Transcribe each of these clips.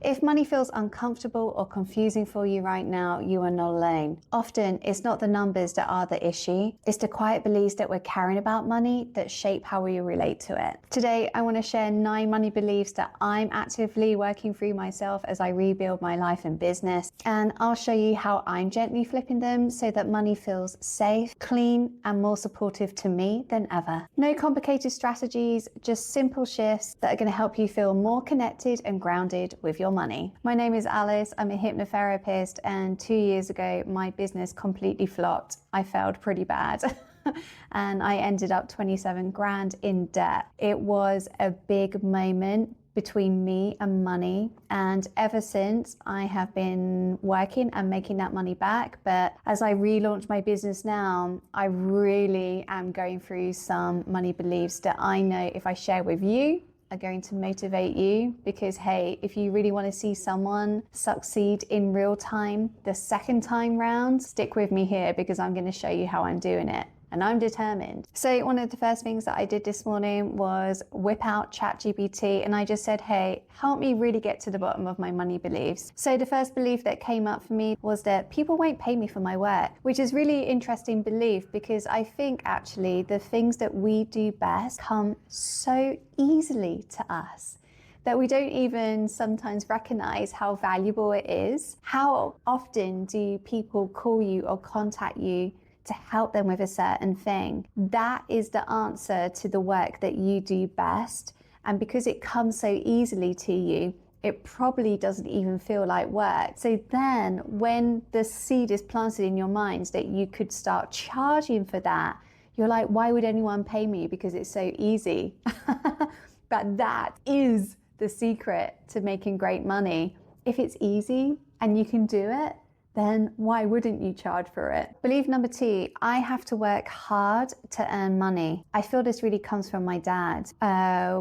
If money feels uncomfortable or confusing for you right now, you are not alone. Often, it's not the numbers that are the issue. It's the quiet beliefs that we're carrying about money that shape how we relate to it. Today, I want to share 9 money beliefs that I'm actively working through myself as I rebuild my life and business. And I'll show you how I'm gently flipping them so that money feels safe, clean, and more supportive to me than ever. No complicated strategies, just simple shifts that are going to help you feel more connected and grounded with your money. My name is Alice. I'm a hypnotherapist, and 2 years ago, my business completely flopped. I failed pretty bad. And I ended up 27 grand in debt. It was a big moment between me and money, and ever since I have been working and making that money back. But as I relaunch my business now, I really am going through some money beliefs that I know if I share with you are going to motivate you, because hey, if you really want to see someone succeed in real time the second time round, stick with me here because I'm going to show you how I'm doing it. And I'm determined. So one of the first things that I did this morning was whip out ChatGPT, and I just said, hey, help me really get to the bottom of my money beliefs. So the first belief that came up for me was that people won't pay me for my work, which is really interesting belief, because I think actually the things that we do best come so easily to us that we don't even sometimes recognize how valuable it is. How often do people call you or contact you to help them with a certain thing? That is the answer to the work that you do best. And because it comes so easily to you, it probably doesn't even feel like work. So then when the seed is planted in your minds that you could start charging for that, you're like, why would anyone pay me? Because it's so easy. But that is the secret to making great money. If it's easy and you can do it, then why wouldn't you charge for it? Belief number 2, I have to work hard to earn money. I feel this really comes from my dad.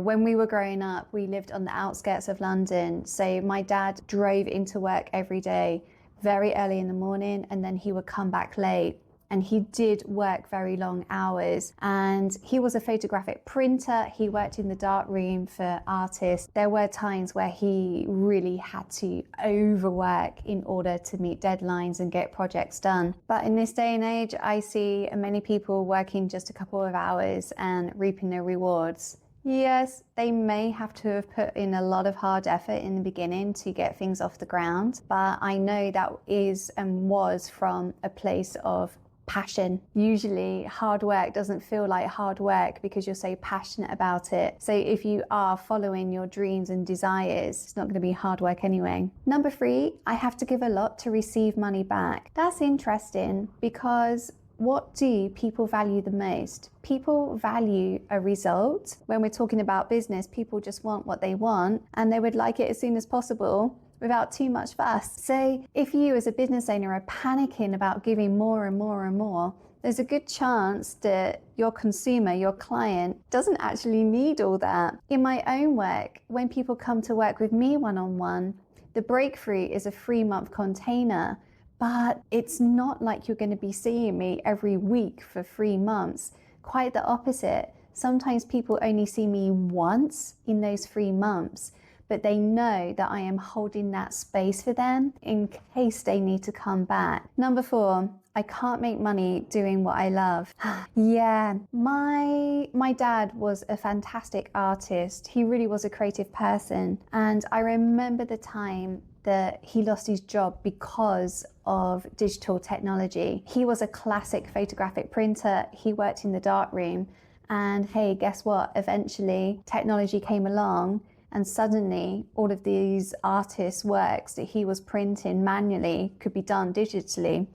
When we were growing up, we lived on the outskirts of London. So my dad drove into work every day, very early in the morning, and then he would come back late. And he did work very long hours, and he was a photographic printer. He worked in the dark room for artists. There were times where he really had to overwork in order to meet deadlines and get projects done. But in this day and age, I see many people working just a couple of hours and reaping their rewards. Yes, they may have to have put in a lot of hard effort in the beginning to get things off the ground, but I know that is and was from a place of passion. Usually hard work doesn't feel like hard work because you're so passionate about it. So if you are following your dreams and desires, it's not going to be hard work anyway. Number 3, I have to give a lot to receive money back. That's interesting, because what do people value the most? People value a result. When we're talking about business, people just want what they want, and they would like it as soon as possible, without too much fuss. So if you as a business owner are panicking about giving more and more and more, there's a good chance that your consumer, your client, doesn't actually need all that. In my own work, when people come to work with me one-on-one, the breakthrough is a 3-month container, but it's not like you're going to be seeing me every week for 3 months. Quite the opposite. Sometimes people only see me once in those 3 months, but they know that I am holding that space for them in case they need to come back. Number 4, I can't make money doing what I love. Yeah, my dad was a fantastic artist. He really was a creative person. And I remember the time that he lost his job because of digital technology. He was a classic photographic printer. He worked in the darkroom. And hey, guess what? Eventually, technology came along, and suddenly all of these artists' works that he was printing manually could be done digitally.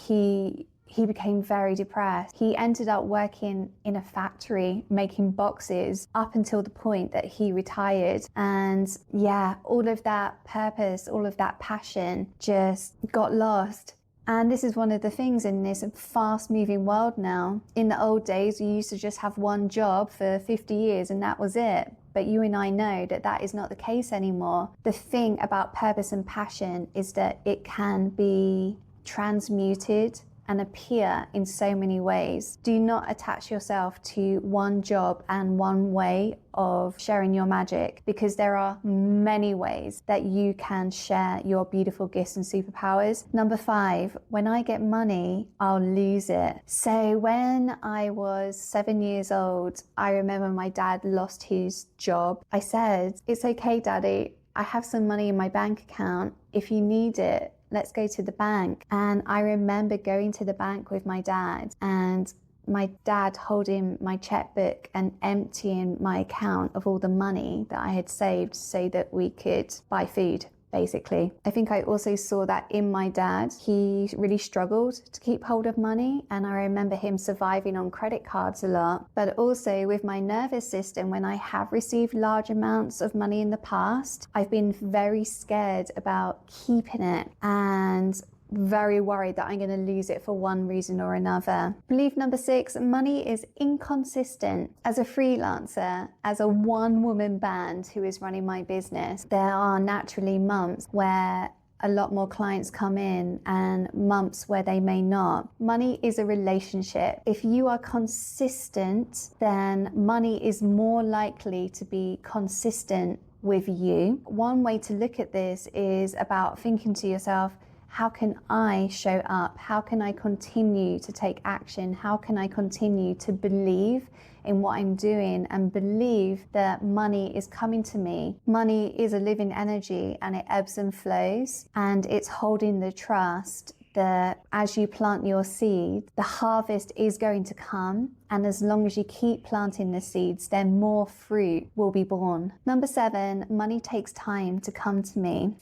He became very depressed. He ended up working in a factory making boxes up until the point that he retired. And yeah, all of that purpose, all of that passion just got lost. And this is one of the things in this fast moving world now. In the old days, you used to just have one job for 50 years and that was it. But you and I know that that is not the case anymore. The thing about purpose and passion is that it can be transmuted and appear in so many ways. Do not attach yourself to one job and one way of sharing your magic, because there are many ways that you can share your beautiful gifts and superpowers. Number 5, when I get money, I'll lose it. So when I was 7 years old, I remember my dad lost his job. I said, "It's okay, Daddy. I have some money in my bank account. If you need it, let's go to the bank." And I remember going to the bank with my dad, and my dad holding my checkbook and emptying my account of all the money that I had saved so that we could buy food, basically. I think I also saw that in my dad. He really struggled to keep hold of money, and I remember him surviving on credit cards a lot. But also with my nervous system, when I have received large amounts of money in the past, I've been very scared about keeping it and very worried that I'm going to lose it for one reason or another. Belief number 6, money is inconsistent. As a freelancer, as a one-woman band who is running my business, there are naturally months where a lot more clients come in and months where they may not. Money is a relationship. If you are consistent, then money is more likely to be consistent with you. One way to look at this is about thinking to yourself, how can I show up? How can I continue to take action? How can I continue to believe in what I'm doing and believe that money is coming to me? Money is a living energy, and it ebbs and flows, and it's holding the trust that as you plant your seed, the harvest is going to come. And as long as you keep planting the seeds, then more fruit will be born. Number 7, money takes time to come to me.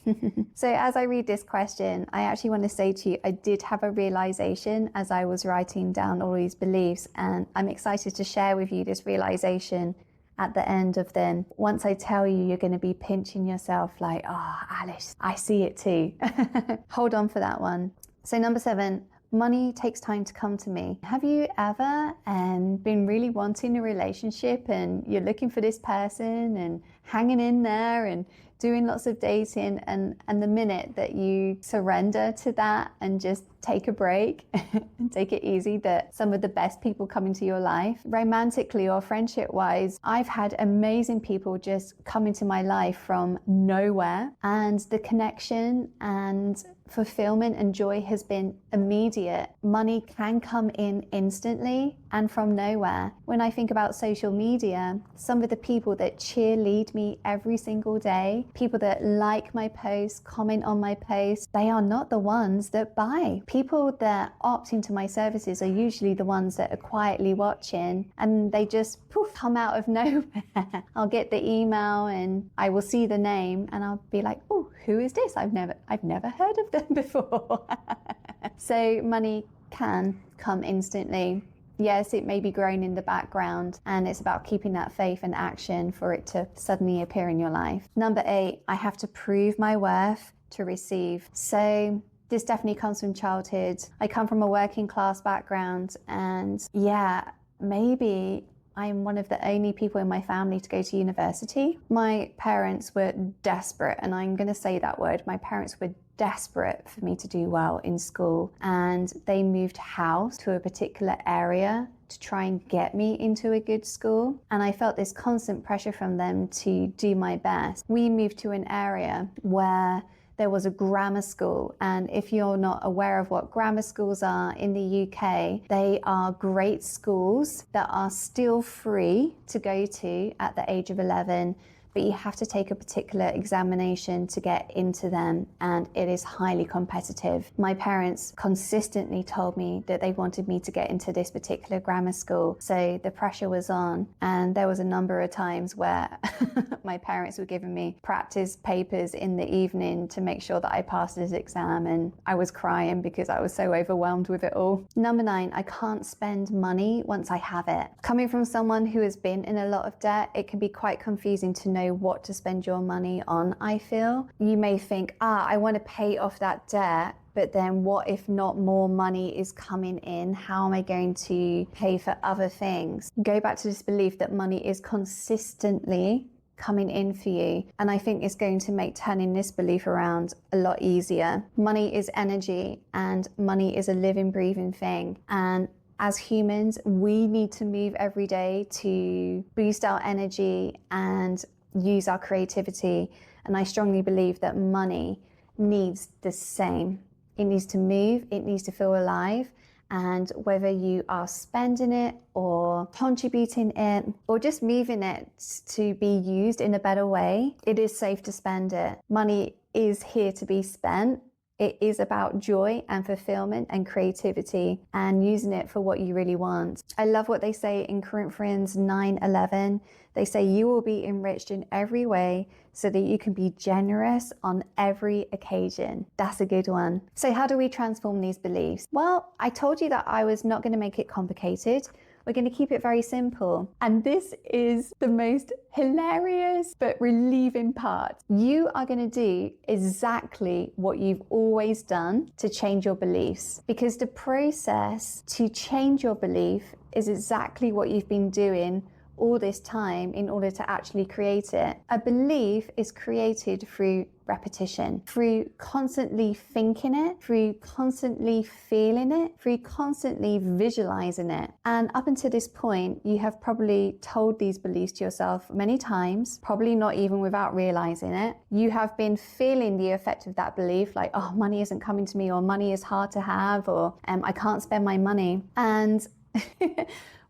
So as I read this question, I actually want to say to you, I did have a realization as I was writing down all these beliefs, and I'm excited to share with you this realization at the end of them. Once I tell you, you're going to be pinching yourself like, "Oh, Alice, I see it too." Hold on for that one. So number 7, money takes time to come to me. Have you ever been really wanting a relationship, and you're looking for this person and hanging in there and doing lots of dating, and the minute that you surrender to that and just take a break and take it easy, that some of the best people come into your life, romantically or friendship wise? I've had amazing people just come into my life from nowhere, and the connection and fulfillment and joy has been immediate. Money can come in instantly and from nowhere. When I think about social media, some of the people that cheerlead me every single day, people that like my posts, comment on my posts, they are not the ones that buy. People that opt into my services are usually the ones that are quietly watching, and they just poof, come out of nowhere. I'll get the email and I will see the name and I'll be like, "Oh, who is this? I've never heard of them before." So money can come instantly. Yes, it may be growing in the background, and it's about keeping that faith and action for it to suddenly appear in your life. Number 8, I have to prove my worth to receive. So this definitely comes from childhood. I come from a working class background, and yeah, maybe I'm one of the only people in my family to go to university. My parents were desperate, and I'm going to say that word. My parents were desperate for me to do well in school, and they moved house to a particular area to try and get me into a good school. And I felt this constant pressure from them to do my best. We moved to an area where there was a grammar school, and if you're not aware of what grammar schools are in the UK, they are great schools that are still free to go to at the age of 11, but you have to take a particular examination to get into them, and it is highly competitive. My parents consistently told me that they wanted me to get into this particular grammar school, so the pressure was on, and there was a number of times where my parents were giving me practice papers in the evening to make sure that I passed this exam, and I was crying because I was so overwhelmed with it all. Number 9, I can't spend money once I have it. Coming from someone who has been in a lot of debt, it can be quite confusing to know what to spend your money on, I feel. You may think, I want to pay off that debt, but then what if not more money is coming in? How am I going to pay for other things? Go back to this belief that money is consistently coming in for you. And I think it's going to make turning this belief around a lot easier. Money is energy, and money is a living, breathing thing. And as humans, we need to move every day to boost our energy and use our creativity. And I strongly believe that money needs the same. It needs to move, it needs to feel alive. And whether you are spending it or contributing it or just moving it to be used in a better way, it is safe to spend it. Money is here to be spent. It is about joy and fulfillment and creativity and using it for what you really want. I love what they say in Corinthians 9:11. They say you will be enriched in every way so that you can be generous on every occasion. That's a good one. So how do we transform these beliefs? Well, I told you that I was not going to make it complicated. We're going to keep it very simple. And this is the most hilarious but relieving part. You are going to do exactly what you've always done to change your beliefs, because the process to change your belief is exactly what you've been doing all this time in order to actually create it. A belief is created through repetition, through constantly thinking it, through constantly feeling it, through constantly visualizing it. And up until this point, you have probably told these beliefs to yourself many times, probably not even without realizing it. You have been feeling the effect of that belief, like, oh, money isn't coming to me, or money is hard to have, or I can't spend my money. And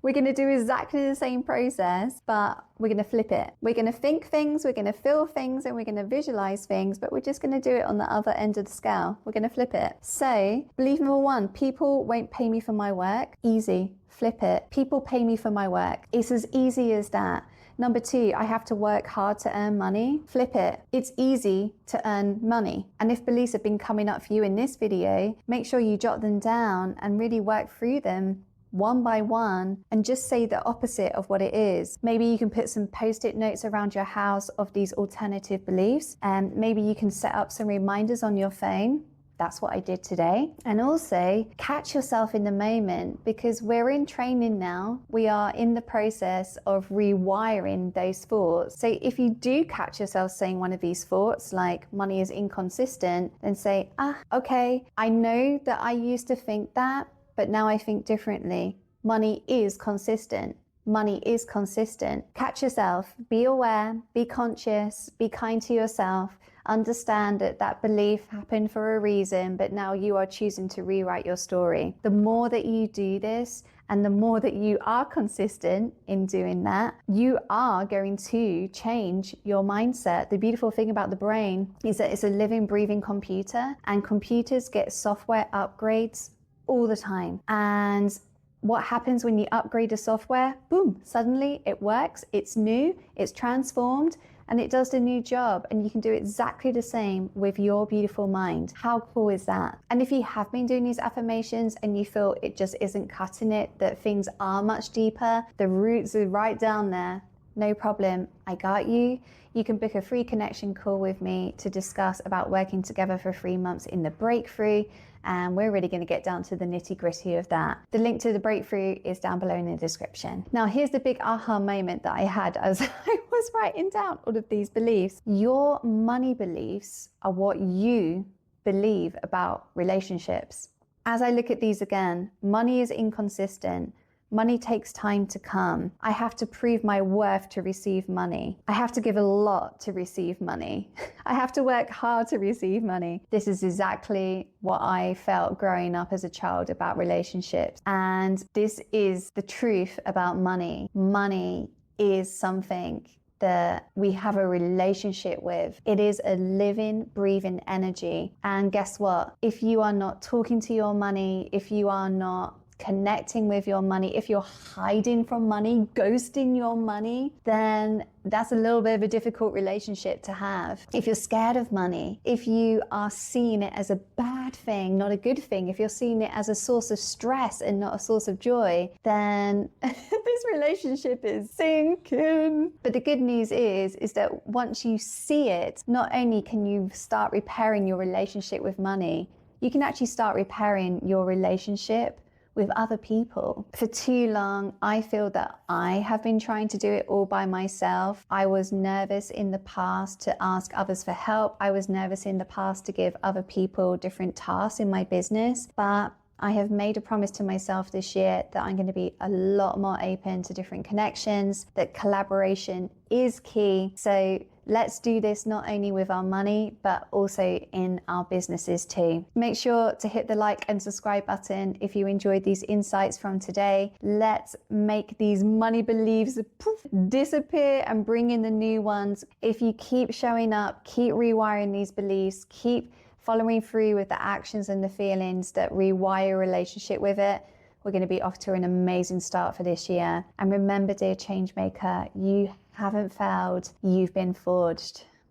we're going to do exactly the same process, but we're going to flip it. We're going to think things, we're going to feel things, and we're going to visualize things, but we're just going to do it on the other end of the scale. We're going to flip it. So, belief number one, people won't pay me for my work. Easy. Flip it. People pay me for my work. It's as easy as that. Number two, I have to work hard to earn money. Flip it. It's easy to earn money. And if beliefs have been coming up for you in this video, make sure you jot them down and really work through them one by one and just say the opposite of what it is. Maybe you can put some post-it notes around your house of these alternative beliefs, and maybe you can set up some reminders on your phone. That's what I did today. And also catch yourself in the moment, because we're in training now. We are in the process of rewiring those thoughts. So if you do catch yourself saying one of these thoughts, like money is inconsistent, then say, okay, I know that I used to think that, but now I think differently. Money is consistent. Money is consistent. Catch yourself, be aware, be conscious, be kind to yourself. Understand that that belief happened for a reason, but now you are choosing to rewrite your story. The more that you do this, and the more that you are consistent in doing that, you are going to change your mindset. The beautiful thing about the brain is that it's a living, breathing computer, and computers get software upgrades all the time. And what happens when you upgrade a software? Boom, suddenly it works, it's new, it's transformed, and it does the new job. And you can do exactly the same with your beautiful mind. How cool is that? And if you have been doing these affirmations and you feel it just isn't cutting it, that things are much deeper, the roots are right down there, no problem, I got you. You can book a free connection call with me to discuss about working together for 3 months in the breakthrough. And we're really going to get down to the nitty gritty of that. The link to the breakthrough is down below in the description. Now, here's the big aha moment that I had as I was writing down all of these beliefs. Your money beliefs are what you believe about relationships. As I look at these again, money is inconsistent. Money takes time to come. I have to prove my worth to receive money. I have to give a lot to receive money. I have to work hard to receive money. This is exactly what I felt growing up as a child about relationships. And this is the truth about money. Money is something that we have a relationship with. It is a living, breathing energy. And guess what? If you are not talking to your money, if you are not connecting with your money, if you're hiding from money, ghosting your money, then that's a little bit of a difficult relationship to have. If you're scared of money, if you are seeing it as a bad thing, not a good thing, if you're seeing it as a source of stress and not a source of joy, then this relationship is sinking. But the good news is that once you see it, not only can you start repairing your relationship with money, you can actually start repairing your relationship with other people. For too long, I feel that I have been trying to do it all by myself. I was nervous in the past to ask others for help. I was nervous in the past to give other people different tasks in my business, but I have made a promise to myself this year that I'm going to be a lot more open to different connections, that collaboration is key. So let's do this not only with our money, but also in our businesses too. Make sure to hit the like and subscribe button if you enjoyed these insights from today. Let's make these money beliefs disappear and bring in the new ones. If you keep showing up, keep rewiring these beliefs, keep following through with the actions and the feelings that rewire your relationship with it, we're going to be off to an amazing start for this year. And remember, dear changemaker, you haven't failed, you've been forged.